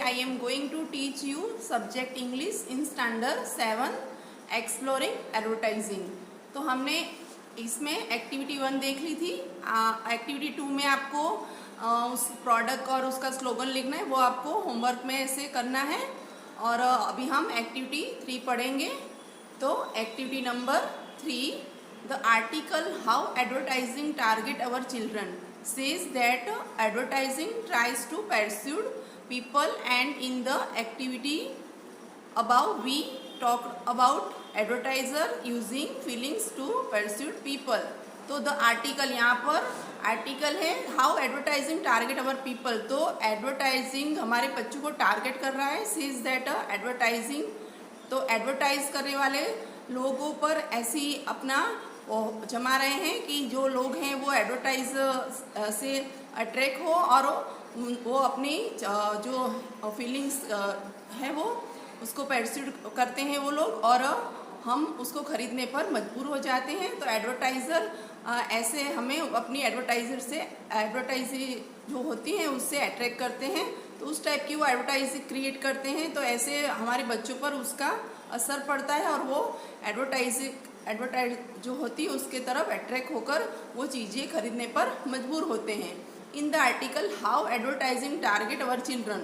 I am going to teach you subject English in standard 7 exploring advertising। तो हमने इसमें activity 1 देख ली थी। एक्टिविटी 2 में आपको उस प्रोडक्ट और उसका स्लोगन लिखना है, वो आपको होमवर्क में ऐसे करना है। और अभी हम एक्टिविटी 3 पढ़ेंगे। तो activity number 3, the article how advertising target our children says that advertising tries to persuade people, and in the activity above we talked about advertiser using feelings to persuade people। तो the article, यहाँ पर article है how advertising target our people. तो advertising हमारे बच्चों को target कर रहा है। सेज दैट एडवर्टाइजिंग, तो एडवर्टाइज करने वाले लोगों पर ऐसी अपना जमा रहे हैं कि जो लोग हैं वो एडवर्टाइज से अट्रैक्ट हो और वो अपनी जो फीलिंग्स है वो उसको परस्यूड करते हैं वो लोग, और हम उसको खरीदने पर मजबूर हो जाते हैं। तो एडवर्टाइज़र ऐसे हमें अपनी एडवर्टाइज जो होती हैं उससे अट्रैक्ट करते हैं। तो उस टाइप की वो एडवर्टाइज क्रिएट करते हैं। तो ऐसे हमारे बच्चों पर उसका असर पड़ता है और वो एडवर्टाइज जो होती है उसके तरफ अट्रैक्ट होकर वो चीज़ें खरीदने पर मजबूर होते हैं। इन the article how advertising target our children,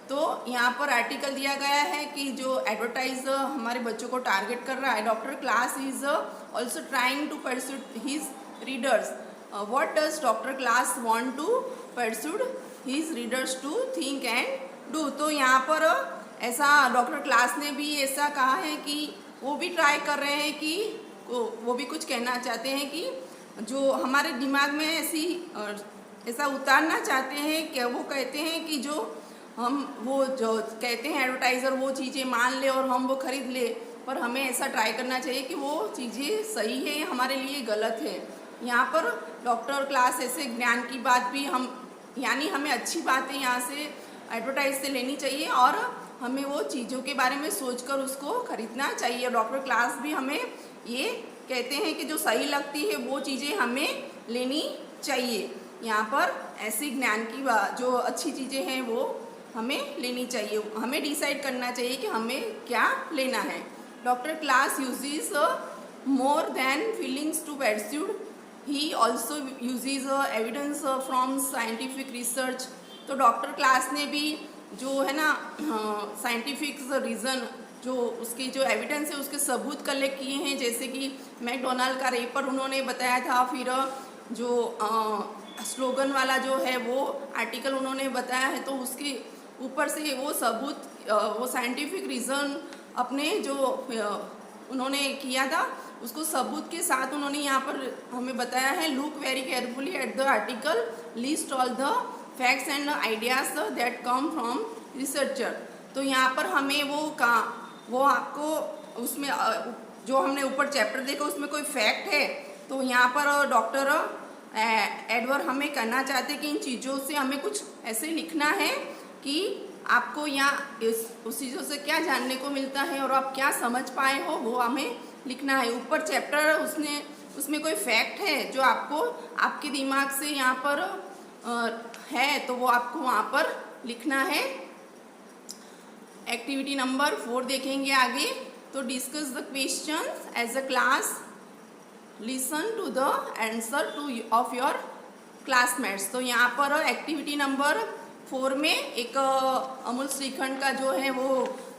तो यहाँ पर आर्टिकल दिया गया है कि जो एडवर्टाइज हमारे बच्चों को टारगेट कर रहा है। Doctor class is also trying to persuade his readers. What does doctor class want to persuade his readers to think and do. तो यहाँ पर ऐसा डॉक्टर क्लास ने भी ऐसा कहा है कि वो भी ट्राई कर रहे हैं कि वो भी कुछ कहना चाहते हैं कि जो हमारे दिमाग में ऐसा उतारना चाहते हैं कि वो कहते हैं कि जो हम वो जो कहते हैं एडवर्टाइज़र वो चीज़ें मान ले और हम वो खरीद ले, पर हमें ऐसा ट्राई करना चाहिए कि वो चीज़ें सही है हमारे लिए गलत है। यहाँ पर डॉक्टर क्लास ऐसे ज्ञान की बात भी यानी हमें अच्छी बातें यहाँ से एडवर्टाइज से लेनी चाहिए और हमें वो चीज़ों के बारे में सोचकर उसको खरीदना चाहिए। डॉक्टर क्लास भी हमें ये कहते हैं कि जो सही लगती है वो चीज़ें हमें लेनी चाहिए। यहाँ पर ऐसी ज्ञान की जो अच्छी चीज़ें हैं वो हमें लेनी चाहिए। हमें डिसाइड करना चाहिए कि हमें क्या लेना है। Doctor class uses more than feelings to persuade, he also uses evidence from scientific research. तो डॉक्टर क्लास ने भी जो है ना साइंटिफिक रीज़न जो उसके जो एविडेंस है उसके सबूत कलेक्ट किए हैं, जैसे कि मैकडोनाल्ड का रेपर उन्होंने बताया था, फिर जो स्लोगन वाला जो है वो आर्टिकल उन्होंने बताया है। तो उसके ऊपर से वो सबूत वो साइंटिफिक रीज़न अपने जो उन्होंने किया था उसको सबूत के साथ उन्होंने यहाँ पर हमें बताया है। Look very carefully at the article, list all the facts and ideas that come from researcher. तो यहाँ पर हमें वो आपको उसमें जो हमने ऊपर चैप्टर देखा उसमें कोई फैक्ट है, तो यहाँ पर डॉक्टर एडवर हमें कहना चाहते कि इन चीज़ों से हमें कुछ ऐसे लिखना है कि आपको यहाँ उस चीज़ों से क्या जानने को मिलता है और आप क्या समझ पाए हो वो हमें लिखना है। ऊपर चैप्टर उसमें कोई फैक्ट है जो आपको आपके दिमाग से यहाँ पर है, तो वो आपको वहाँ पर लिखना है। एक्टिविटी नंबर 4 देखेंगे आगे। तो discuss the questions as a class, listen to the answer of your classmates. तो यहाँ पर एक्टिविटी नंबर 4 में एक अमूल श्रीखंड का जो है वो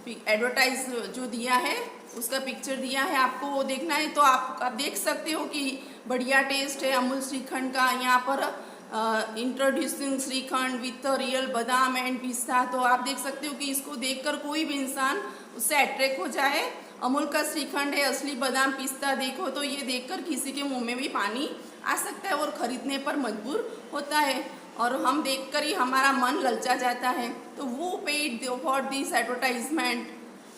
एडवर्टाइज जो दिया है उसका पिक्चर दिया है, आपको वो देखना है। तो आप देख सकते हो कि बढ़िया टेस्ट है अमूल श्रीखंड का। यहाँ पर इंट्रोड्यूसिंग श्रीखंड विथ रियल बादाम एंड पिस्ता। तो आप देख सकते हो कि इसको देखकर कोई भी इंसान उससे अट्रैक्ट हो जाए। अमूल का श्रीखंड है, असली बादाम पिस्ता देखो तो ये देखकर किसी के मुंह में भी पानी आ सकता है और ख़रीदने पर मजबूर होता है, और हम देखकर ही हमारा मन ललचा जाता है। तो वो पेड फॉर दिस एडवर्टाइजमेंट।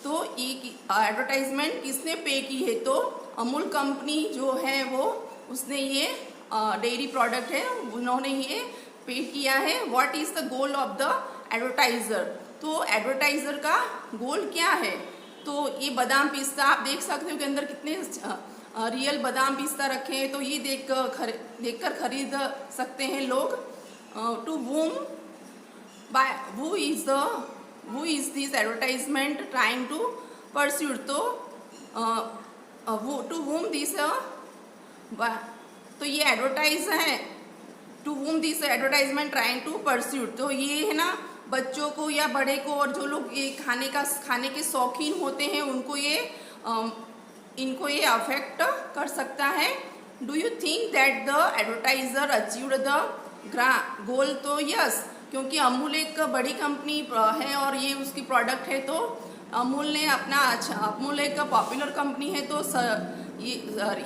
तो ये एडवर्टाइजमेंट किसने पे की है? तो अमूल कंपनी जो है वो उसने ये डेयरी प्रोडक्ट है उन्होंने ये पे किया है। What is the goal of the advertiser? तो एडवर्टाइज़र का गोल क्या है? तो ये बादाम पिस्ता आप देख सकते हो कि अंदर कितने रियल बादाम पिस्ता रखे हैं। तो ये देखकर खरीद सकते हैं लोग। To whom buy who is the who is this advertisement trying to pursue? तो to whom this तो ये एडवर्टाइज है, to whom this advertisement trying to pursue, तो ये है ना बच्चों को या बड़े को, और जो लोग ये खाने के शौकीन होते हैं उनको इनको ये अफेक्ट कर सकता है। Do you think that the advertiser achieved the goal? तो यस, क्योंकि अमूल एक बड़ी कंपनी है और ये उसकी प्रोडक्ट है, तो अमूल ने अमूल एक पॉपुलर कंपनी है, तो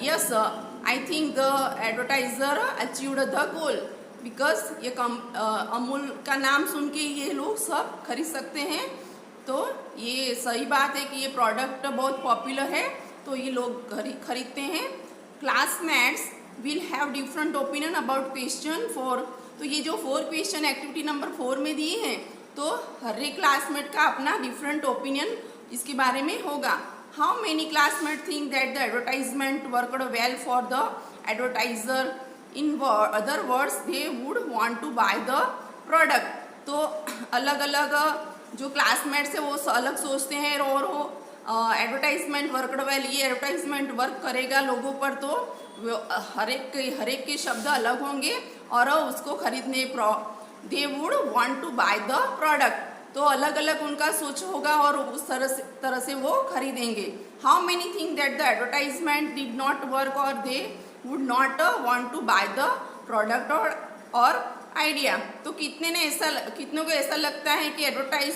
yes I think the advertiser achieved the goal, because ये अमूल का नाम सुन के ये लोग सब खरीद सकते हैं। तो ये सही बात है कि ये प्रोडक्ट बहुत पॉपुलर है, तो ये लोग खरीदते हैं। Classmates will have different opinion about question 4, तो ये जो 4 क्वेश्चन एक्टिविटी नंबर 4 में दिए हैं, तो हर एक क्लासमेट का अपना डिफरेंट ओपिनियन इसके बारे में होगा। How many classmate think that the advertisement worked well for the advertiser? In other words they would want to buy the product. तो अलग अलग जो क्लासमेट्स है वो अलग सोचते हैं, और वो एडवर्टाइजमेंट वर्कड वेल, ये एडवर्टाइजमेंट वर्क करेगा लोगों पर, तो हर एक के शब्द अलग होंगे और उसको खरीदने they would want to buy the product, तो अलग अलग उनका सोच होगा और उस तरह से वो खरीदेंगे। How many think that the advertisement did not work और they would not want to buy the product और आइडिया? तो कितनों को ऐसा लगता है कि एडवर्टाइज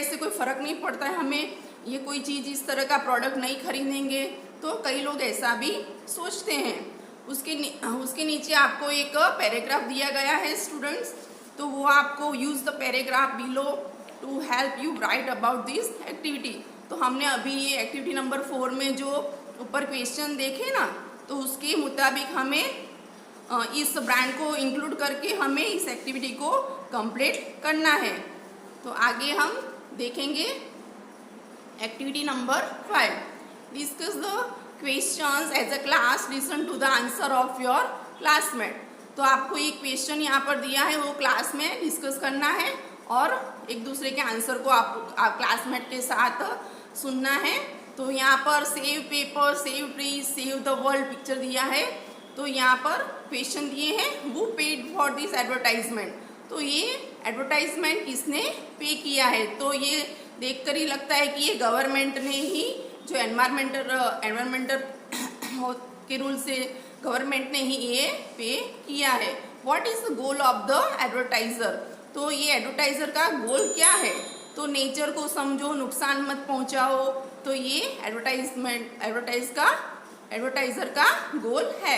से कोई फ़र्क नहीं पड़ता है, हमें ये कोई चीज़ इस तरह का प्रोडक्ट नहीं खरीदेंगे, तो कई लोग ऐसा भी सोचते हैं। उसके नीचे आपको एक पैराग्राफ दिया गया है स्टूडेंट्स, तो वो आपको use the paragraph below to help you write about this activity. तो हमने अभी ये एक्टिविटी नंबर 4 में जो ऊपर क्वेश्चन देखे ना, तो उसके मुताबिक हमें इस ब्रांड को इंक्लूड करके हमें इस एक्टिविटी को कंप्लीट करना है। तो आगे हम देखेंगे activity number 5, discuss the questions as a class, listen to the answer of your classmate. तो आपको एक क्वेश्चन यहाँ पर दिया है, वो क्लास में डिस्कस करना है और एक दूसरे के आंसर को आप क्लासमेट के साथ सुनना है। तो यहाँ पर save paper, save trees, save the world picture दिया है। तो यहाँ पर क्वेश्चन दिए हैं, who paid for this advertisement? तो ये एडवर्टाइजमेंट किसने पे किया है? तो ये देखकर ही लगता है कि ये गवर्नमेंट ने ही, जो एनवायरमेंटल के रूल से गवर्नमेंट ने ही ये पे किया है। What is the goal of the advertiser? तो ये एडवर्टाइजर का गोल क्या है? तो नेचर को समझो, नुकसान मत पहुंचाओ, तो ये एडवर्टाइजर का गोल है।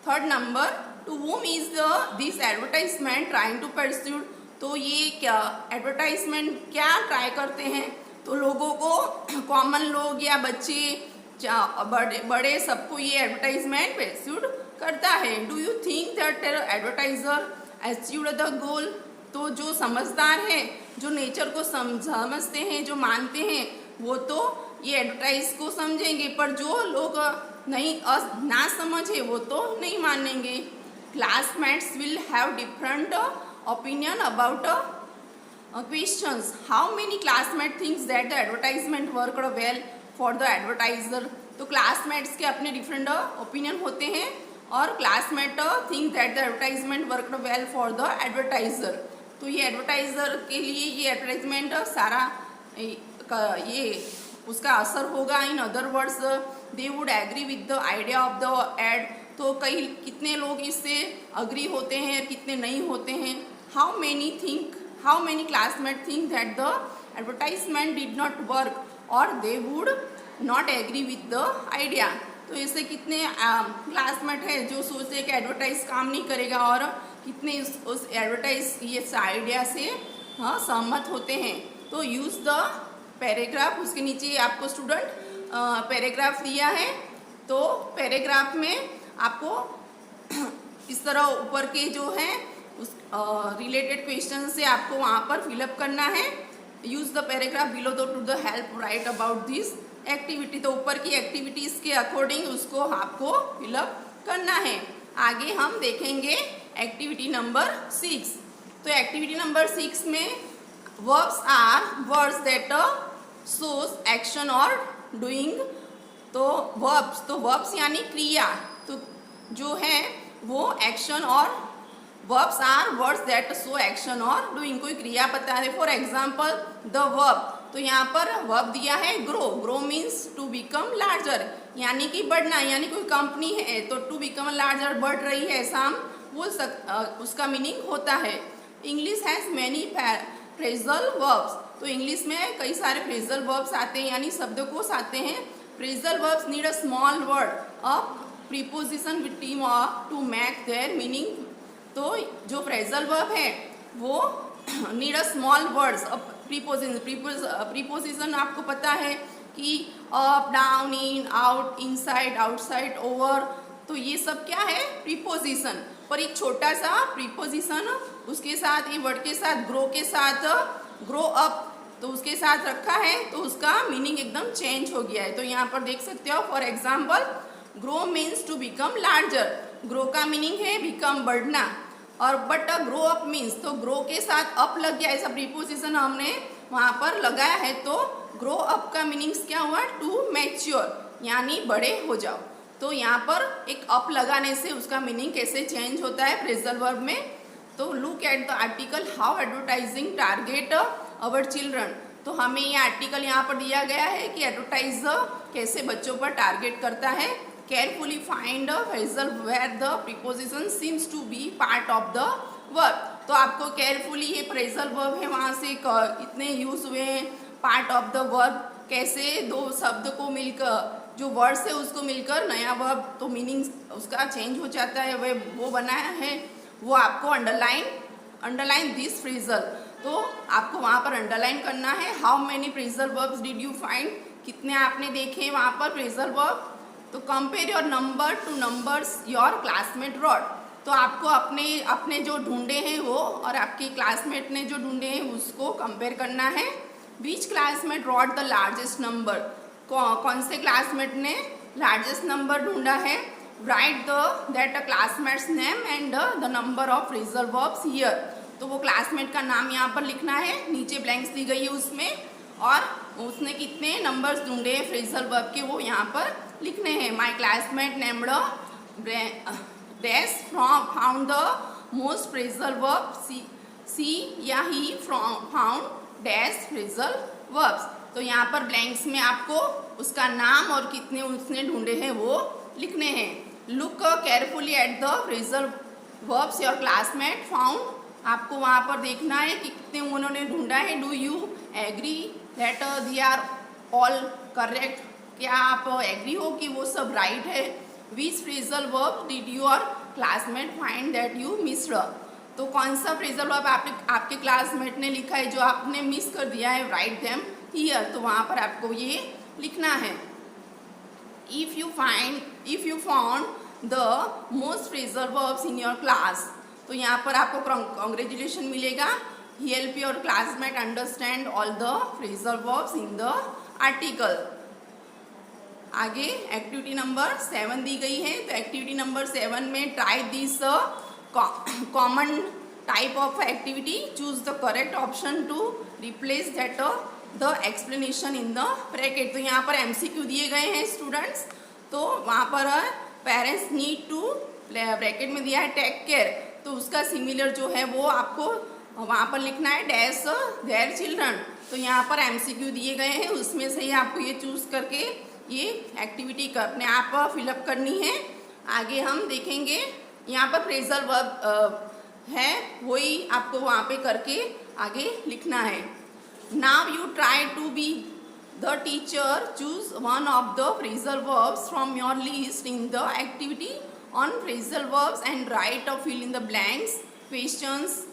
Third number, to whom is this advertisement trying to pursue? तो ये क्या एडवर्टाइजमेंट क्या ट्राई करते हैं? तो लोगों को, कॉमन लोग या बच्चे, बड़े सबको ये एडवर्टाइजमेंट परस्यूड करता है। Do you think that advertiser achieved the goal? तो जो समझदार है, जो नेचर को समझते हैं, जो मानते हैं, वो तो ये एडवर्टाइज को समझेंगे, पर जो लोग ना समझे वो तो नहीं मानेंगे। Classmates will have different opinion about questions. How many classmate thinks that the advertisement worked well for the advertiser? तो क्लासमेट्स के अपने डिफरेंट ओपिनियन होते हैं और classmate think that the advertisement worked well for the advertiser. तो ये advertiser के लिए ये एडवर्टाइजमेंट सारा ये उसका असर होगा। In other words they would agree with the idea of the ad. तो कितने लोग इससे अग्री होते हैं, कितने नहीं होते हैं। How many classmate think that the advertisement did not work और they would not agree with the idea. तो ऐसे कितने क्लासमेट है जो सोचते हैं कि एडवर्टाइज काम नहीं करेगा, और कितने उस एडवर्टाइज ये आइडिया से सहमत होते हैं। तो यूज़ द पैराग्राफ, उसके नीचे आपको स्टूडेंट पैराग्राफ दिया है। तो पैराग्राफ में आपको इस तरह ऊपर के जो हैं उस रिलेटेड क्वेश्चन से आपको वहाँ पर फिलअप करना है। Use the paragraph below to the help write about this activity. तो ऊपर की एक्टिविटीज़ के अकॉर्डिंग उसको आपको फिलअप करना है। आगे हम देखेंगे एक्टिविटी नंबर 6। तो एक्टिविटी नंबर 6 में verbs are words that shows action और डूइंग। तो वर्ब्स यानी क्रिया, तो जो है वो एक्शन, और verbs are words that show action और डूइंग, कोई क्रिया बता रहे। फॉर एग्जाम्पल द वर्ब, तो यहाँ पर वर्ब दिया है grow. Grow means to become larger, यानी कि बढ़ना, यानी कोई कंपनी है तो टू बिकम लार्जर, बढ़ रही है, ऐसा हम बोल उसका मीनिंग होता है। English has many phrasal verbs, तो इंग्लिश में कई सारे फ्रेजल वर्ब्स आते हैं, यानी शब्दकोश आते हैं। Phrasal verbs need a small word a preposition with them to make their meaning. तो जो फ्रेजल वर्ब है वो need a small words, preposition आपको पता है कि up, down, in, out, inside, outside, over, तो ये सब क्या है, प्रीपोजिशन। पर एक छोटा सा प्रीपोजिशन उसके साथ, ये वर्ड के साथ, ग्रो के साथ, ग्रो अप, तो उसके साथ रखा है, तो उसका मीनिंग एकदम चेंज हो गया है। तो यहाँ पर देख सकते हो, for example grow means to become larger, grow का मीनिंग है बिकम, बढ़ना, और बट ग्रो अप मीन्स, तो ग्रो के साथ अप लग गया, ऐसा प्रीपोजिशन हमने वहाँ पर लगाया है, तो ग्रो अप का मीनिंग्स क्या हुआ, टू मैच्योर, यानी बड़े हो जाओ। तो यहाँ पर एक अप लगाने से उसका मीनिंग कैसे चेंज होता है फ्रेजल वर्ब में। तो look at the article how advertising target our children, तो हमें ये आर्टिकल यहाँ पर दिया गया है कि एडवर्टाइज कैसे बच्चों पर टारगेट करता है। Carefully find phrasal where the preposition seems to be part of the verb, तो आपको केयरफुली ये फ्रेजल वर्ब है वहाँ से इतने यूज हुए हैं, पार्ट ऑफ द वर्ब, कैसे दो शब्द को मिलकर, जो वर्ड्स है उसको मिलकर नया वर्ब, तो मीनिंग उसका चेंज हो जाता है, वह वो बनाया है, वो आपको अंडरलाइन दिस फ्रेजल, तो आपको वहाँ पर अंडरलाइन करना है। How many phrasal verbs did you find, कितने आपने देखे वहाँ पर फ्रेजल वर्ब। तो compare your number to numbers your classmate wrote, तो आपको अपने जो ढूंढे हैं वो और आपके क्लासमेट ने जो ढूंढे हैं उसको कंपेयर करना है। Which classmate wrote the largest number, कौन से क्लासमेट ने लार्जेस्ट नंबर ढूंढा है। Right that a classmate's name and the number of phrasal verbs here, तो वो क्लासमेट का नाम यहाँ पर लिखना है, नीचे ब्लैंक्स दी गई है उसमें, और उसने कितने नंबर्स ढूंढे हैं फ्रेजल वर्ब के वो यहाँ पर लिखने हैं। My classmate named dash found the most phrasal verb, she या he found dash phrasal verbs, तो यहाँ पर ब्लैंक्स में आपको उसका नाम और कितने उसने ढूंढे हैं वो लिखने हैं। Look carefully at the phrasal verbs your classmate found, आपको वहाँ पर देखना है कि कितने उन्होंने ढूंढा है। Do you agree that they are all correct, क्या आप एग्री हो कि वो सब राइट है। Which phrasal verb did your classmate find that you missed, तो कौन सा फ्रेजल वर्ब आपके क्लासमेट ने लिखा है जो आपने मिस कर दिया है। राइट देम हियर, तो वहाँ पर आपको ये लिखना है। If you found the most phrasal verbs in your class, तो यहाँ पर आपको कॉन्ग्रेचुलेशन मिलेगा। Help your classmate understand all the phrasal verbs in the article. आगे एक्टिविटी नंबर 7 दी गई है, तो एक्टिविटी नंबर 7 में try this common type of activity, choose the correct option to replace that the explanation in the bracket. तो यहाँ पर MCQ दिए गए हैं स्टूडेंट्स, तो वहाँ पर पेरेंट्स नीड टू, ब्रैकेट में दिया है टेक केयर, तो उसका सिमिलर जो है वो आपको वहाँ पर लिखना है डैश देयर चिल्ड्रन। तो यहाँ पर MCQ दिए गए हैं, उसमें से ही आपको ये चूज करके ये एक्टिविटी अपने आप फिलअप करनी है। आगे हम देखेंगे यहाँ पर फ्रेजल वर्ब है, वही आपको वहाँ पे करके आगे लिखना है। Now you try to be the teacher, choose one of the phrasal verbs from your list in the activity on phrasal verbs and write और fill in the blanks questions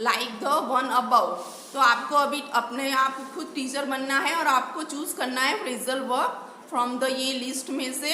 like the one above. तो आपको अभी अपने आप खुद teacher बनना है और आपको चूज करना है फ्रेजल वर्ब फ्रॉम द ये लिस्ट में से,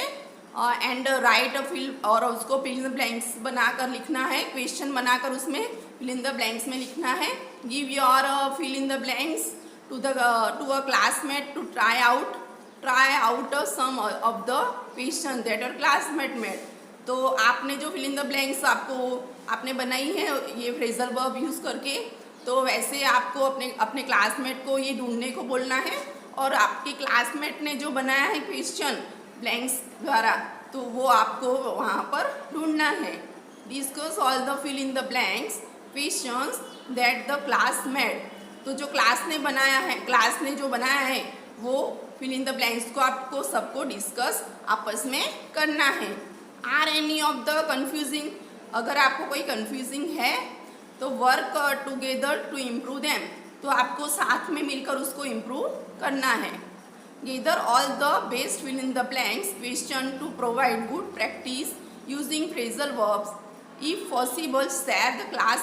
एंड राइट फिल, और उसको फिल इन द ब्लैंक्स बनाकर लिखना है, क्वेश्चन बनाकर उसमें फिल इन द ब्लैंक्स में लिखना है। Give your fill in the blanks to a classmate to try out some of the question that your classmate made. तो आपने जो फिल इन द ब्लैंक्स आपने बनाई है ये फ्रेजल वर्ब यूज़ करके, तो वैसे आपको अपने अपने क्लासमेट को ये ढूंढने को बोलना है, और आपके क्लासमेट ने जो बनाया है क्वेश्चन ब्लैंक्स द्वारा, तो वो आपको वहाँ पर ढूंढना है। Discuss all the fill in the blanks questions that the classmate, तो जो क्लास ने बनाया है, क्लास ने जो बनाया है वो फिल इन द ब्लैंक्स को आपको सबको डिस्कस आपस में करना है। Are any of the confusing, अगर आपको कोई कंफ्यूजिंग है तो work together to improve them, तो आपको साथ में मिलकर उसको इम्प्रूव करना है। Gather all the best fill in the blanks question to provide good practice using phrasal verbs, if possible share the class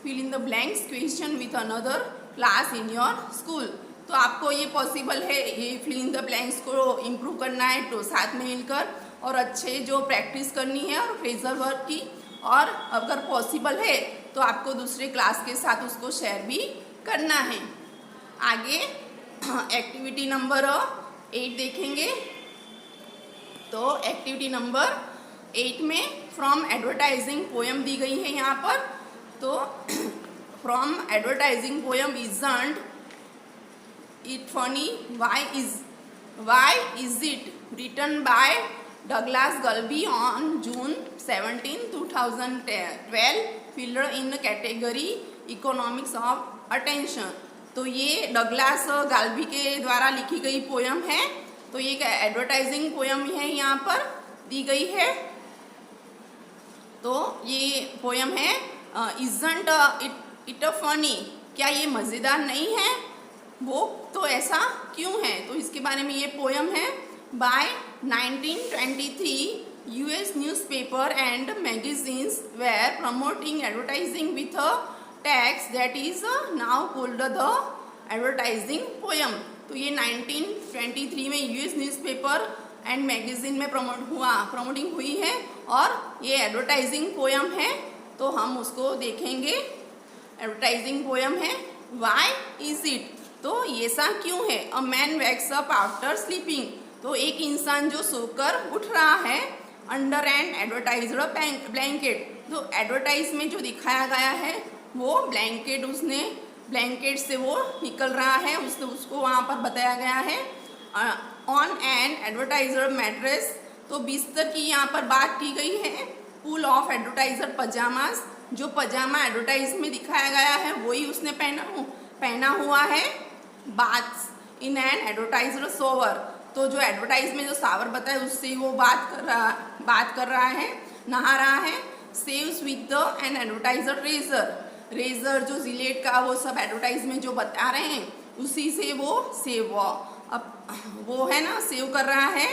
fill in the blanks question with another class in your school. तो आपको ये possible है, ये fill in the blanks को improve करना है तो साथ में मिलकर, और अच्छे जो प्रैक्टिस करनी है और फ्रेजल वर्ब की, और अगर पॉसिबल है तो आपको दूसरे क्लास के साथ उसको शेयर भी करना है। आगे एक्टिविटी नंबर 8 देखेंगे। तो एक्टिविटी नंबर 8 में फ्रॉम एडवर्टाइजिंग पोएम दी गई है यहाँ पर। तो from advertising poem isn't it funny, why is it written by Douglas Galbi on June 17, 2012, filed in category economics of attention. तो ये डगलास गाल्बी के द्वारा लिखी गई पोयम है। तो ये एडवर्टाइजिंग पोयम है, यहाँ पर दी गई है। तो ये पोयम है इजंट इट फनी, क्या ये मज़ेदार नहीं है? वो तो ऐसा क्यों है? तो इसके बारे में ये पोयम है। By 1923 US newspaper and magazines were promoting advertising with a text that is now called the advertising poem। तो ये 1923 में US न्यूज़पेपर एंड मैगजीन में प्रमोटिंग हुई है, और ये एडवर्टाइजिंग पोयम है। तो हम उसको देखेंगे। एडवर्टाइजिंग पोयम है। वाई इज इट, तो ये ऐसा क्यों है? A man wax up after sleeping, तो एक इंसान जो सोकर उठ रहा है, अंडर एन एडवर्टाइज्ड ब्लैंकेट, तो एडवर्टाइज में जो दिखाया गया है वो ब्लैंकेट, उसने ब्लैंकेट से वो निकल रहा है, उसको वहाँ पर बताया गया है। ऑन एन एडवर्टाइजर मैट्रेस, तो बिस्तर की यहाँ पर बात की गई है। फुल ऑफ एडवर्टाइजर पजामास, जो पजामा एडवर्टाइज में दिखाया गया है वही उसने पहना हुआ है। Baths in an advertiser shower, तो जो एडवर्टाइज में जो शावर बताया उससे वो बात कर रहा है, नहा रहा है। Shaves with an advertiser razor जो जिलेट का वो सब एडवर्टाइज में जो बता रहे हैं उसी से वो सेव, अब वो है ना, सेव कर रहा है।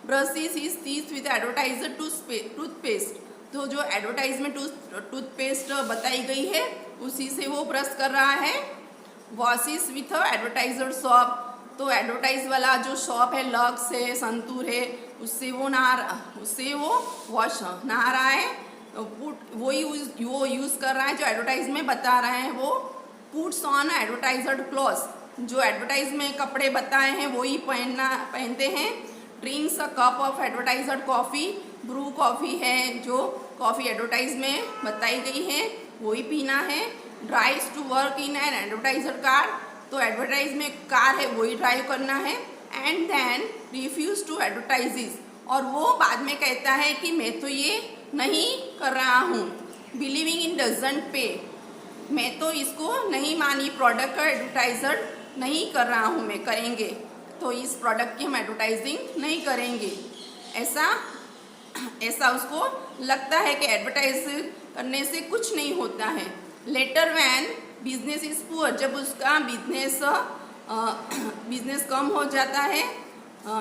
Brushes his teeth with advertiser toothpaste, तो जो एडवर्टाइज में टूथपेस्ट बताई गई है उसी से वो ब्रश कर रहा है। वॉशिस विथ एडवर्टाइजर शॉप, तो एडवर्टाइज वाला जो शॉप है, लक्स है, संतूर है, उससे वो वॉश नहा रहा है। वो यूज़ कर रहा है जो एडवर्टाइज में बता रहे हैं वो। पुट्स ऑन एडवर्टाइजर्ड क्लॉथ्स, जो एडवर्टाइज में कपड़े बताए हैं वही पहनते हैं। Drinks a cup of advertised coffee, Bru coffee है जो कॉफ़ी एडवर्टाइज में बताई गई है वही पीना है। Drives to work in an advertiser car, तो एडवर्टाइज में कार है वही ड्राइव करना है। And then refuse to advertises, और वो बाद में कहता है कि मैं तो ये नहीं कर रहा हूँ। बिलीविंग इन डजंट पे, मैं तो इसको नहीं मानी, प्रोडक्ट का एडवर्टाइजर नहीं कर रहा हूँ मैं, करेंगे तो इस प्रोडक्ट की हम एडवर्टाइजिंग नहीं करेंगे, ऐसा उसको लगता है कि एडवर्टाइज करने से कुछ नहीं होता है। Later when business is poor, जब उसका बिजनेस कम हो जाता है,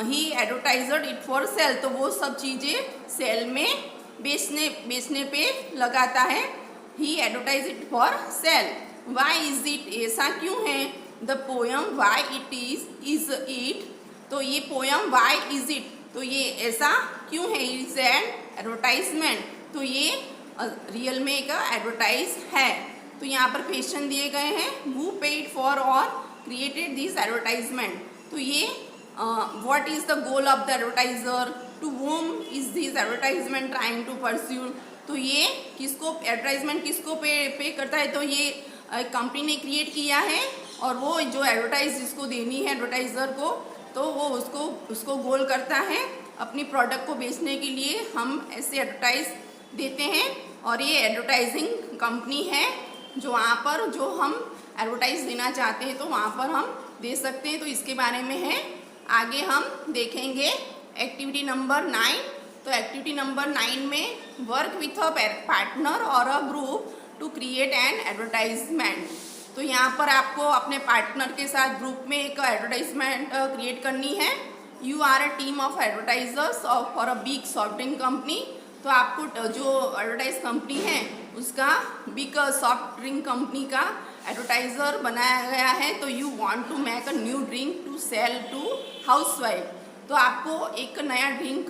he advertised it for sale, तो वो सब चीज़ें सेल में बेचने पे लगाता है। He advertise it for sale. Why is it, ऐसा क्यों है? The poem why it is it, तो ये पोयम वाई इज इट, तो ये ऐसा क्यों है? इज एन एडवर्टाइजमेंट, तो ये रियल में एक एडवर्टाइज है। तो यहाँ पर क्वेश्चन दिए गए हैं। हु पेड फॉर और क्रिएटेड दिस एडवर्टाइजमेंट, तो ये what is the goal of the advertiser, to whom is this advertisement trying to pursue, तो ये किसको एडवर्टाइजमेंट किसको पे करता है? तो ये कंपनी ने क्रिएट किया है और वो जो एडवर्टाइज जिसको देनी है एडवर्टाइज़र को, तो वो उसको गोल करता है अपनी प्रोडक्ट को बेचने के लिए हम ऐसे एडवर्टाइज देते हैं। और ये एडवर्टाइजिंग कंपनी है जो वहाँ पर जो हम एडवर्टाइज देना चाहते हैं तो वहाँ पर हम दे सकते हैं। तो इसके बारे में है, आगे हम देखेंगे एक्टिविटी नंबर 9। तो एक्टिविटी नंबर 9 में वर्क विथ अ पार्टनर और a group to create an advertisement. तो यहाँ पर आपको अपने पार्टनर के साथ ग्रुप में एक एडवर्टाइजमेंट क्रिएट करनी है। You are a team of advertisers for a big soft drink company. तो आपको जो एडवर्टाइज कंपनी है उसका बिग सॉफ्ट ड्रिंक कंपनी का एडवर्टाइज़र बनाया गया है। तो you want to make a new drink to sell to housewife. तो आपको एक नया ड्रिंक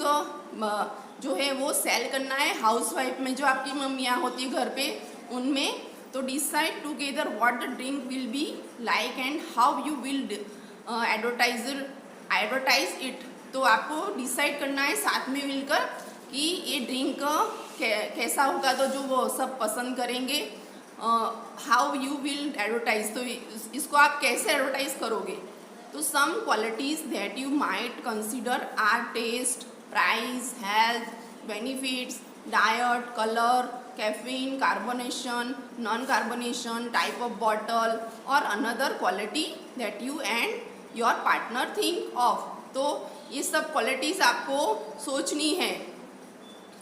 जो है वो सेल करना है हाउसवाइफ में, जो आपकी मम्मियाँ होती है घर पे उनमें। तो decide together what the drink will be like and how you will advertise it. तो आपको डिसाइड करना है साथ में मिलकर कि ये ड्रिंक कैसा होगा, तो जो वो सब पसंद करेंगे। हाउ यू विल एडवर्टाइज, तो इसको आप कैसे एडवर्टाइज करोगे। तो some qualities that you might consider are taste, price, health, benefits, diet, colour, caffeine, carbonation, non carbonation, type of bottle और another quality that you and your partner think of. तो ये सब क्वालिटीज़ आपको सोचनी है।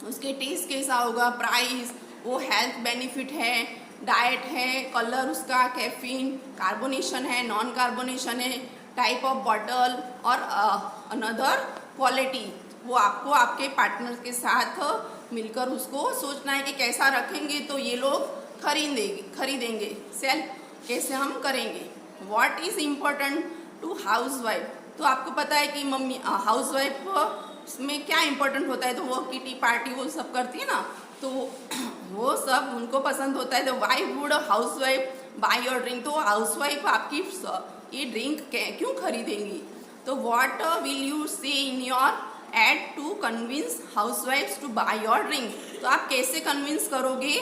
उसके टेस्ट कैसा होगा, प्राइस, वो हेल्थ बेनिफिट है, डाइट है, कलर उसका, कैफीन, कार्बोनेशन है, नॉन कार्बोनेशन है, टाइप ऑफ बॉटल और अनदर क्वालिटी। वो आपको आपके पार्टनर के साथ मिलकर उसको सोचना है कि कैसा रखेंगे तो ये लोग खरीदेंगे, सेल कैसे हम करेंगे। What is important to housewife. तो आपको पता है कि मम्मी हाउसवाइफ में क्या इम्पोर्टेंट होता है, तो वो किटी पार्टी वो सब करती है ना, तो वो सब उनको पसंद होता है। तो why would housewife bye your drink. तो हाउसवाइफ आपकी ये ड्रिंक क्यों खरीदेंगी। तो what will you say in your ad to convince हाउसवाइफ्स टू बाय योर ड्रिंक। तो आप कैसे कन्विंस करोगे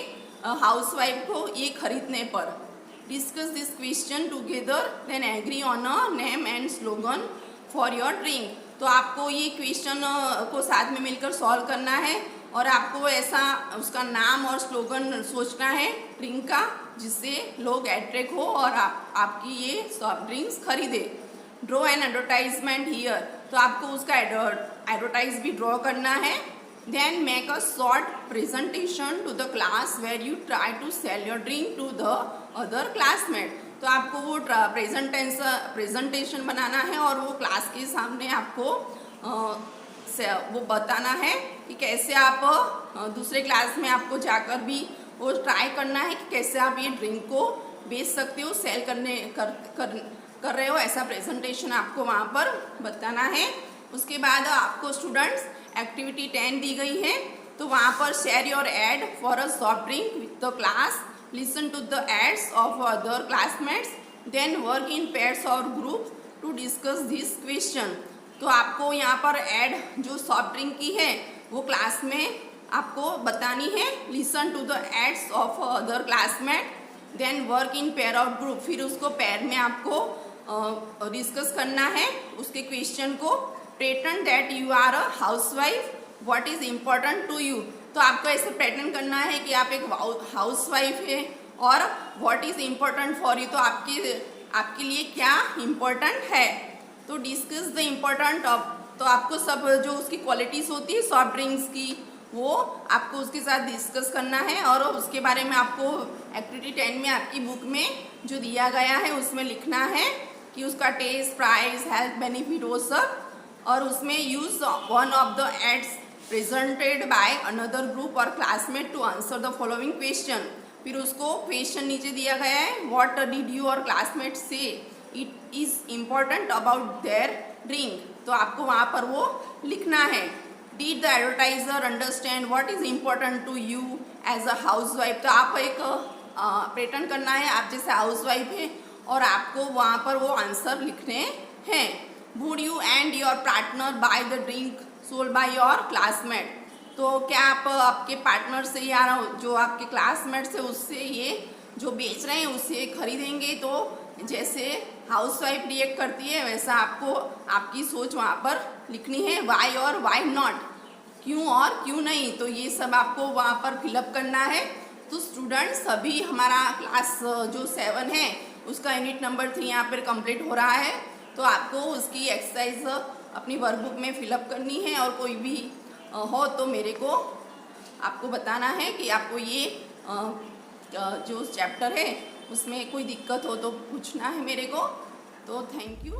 हाउसवाइफ को ये खरीदने पर। Discuss this question together then agree on a name and slogan for your drink. तो आपको ये क्वेश्चन को साथ में मिलकर सॉल्व करना है और आपको ऐसा उसका नाम और स्लोगन सोचना है ड्रिंक का, जिससे लोग अट्रैक्ट हो और आपकी ये सॉफ्ट ड्रिंक्स खरीदे। Draw an advertisement here. तो आपको उसका एडवर्टाइज भी ड्रॉ करना है। Then make a short presentation to the class where you try to sell your drink to the other classmate. तो आपको वो प्रेजेंटेशन बनाना है और वो क्लास के सामने आपको वो बताना है कि कैसे आप दूसरे क्लास में आपको जाकर भी वो ट्राई करना है कि कैसे आप ये ड्रिंक को बेच सकते हो, सेल कर रहे हो, ऐसा प्रेजेंटेशन आपको वहाँ पर बताना है। उसके बाद आपको स्टूडेंट्स एक्टिविटी 10 दी गई है। तो वहाँ पर share your add for a soft drink with the class, listen to the ads of other classmates, then work in pairs or groups to discuss this question। तो आपको यहाँ पर एड जो सॉफ्ट ड्रिंक की है वो क्लास में आपको बतानी है। listen to the ads of other classmates, then work in pair or group। फिर उसको पेयर में आपको डिस्कस करना है उसके क्वेश्चन को। pretend that you are a housewife, what is important to you। तो आपको ऐसे प्रेटेंड करना है कि आप एक हाउसवाइफ है और what is important for you. तो आपके लिए क्या इम्पोर्टेंट है। तो डिस्कस द इम्पोर्टेंट ऑफ। तो आपको सब जो उसकी क्वालिटीज़ होती है सॉफ्ट ड्रिंक्स की वो आपको उसके साथ डिस्कस करना है और उसके बारे में आपको एक्टिविटी 10 में आपकी बुक में जो दिया गया है उसमें लिखना है कि उसका टेस्ट, प्राइस, हेल्थ बेनिफिट वो सब। और उसमें use one of the ads presented by another group or classmate to answer the following question। फिर उसको क्वेश्चन नीचे दिया गया है, what did your classmates say it is important about their drink। तो आपको वहाँ पर वो लिखना है। did the advertiser understand what is important to you as a housewife। तो आप एक प्रेटेंड करना है आप जैसे हाउसवाइफ है और आपको वहाँ पर वो आंसर लिखने हैं। would you and your partner buy the drink sold by your classmate. तो क्या आप आपके पार्टनर से या जो आपके क्लासमेट से उससे ये जो बेच रहे हैं उससे खरीदेंगे तो जैसे हाउसवाइफ रिएक्ट करती है वैसा आपको आपकी सोच वहाँ पर लिखनी है, वाई और वाई नॉट, क्यों और क्यों नहीं, तो ये सब आपको वहाँ पर फिलअप करना है। तो स्टूडेंट्स अभी हमारा क्लास जो 7 है उसका यूनिट नंबर 3 यहाँ पर कंप्लीट हो रहा है, तो आपको उसकी एक्सरसाइज अपनी वर्कबुक में फिलअप करनी है और कोई भी हो तो मेरे को आपको बताना है कि आपको ये जो चैप्टर है उसमें कोई दिक्कत हो तो पूछना है मेरे को। तो थैंक यू।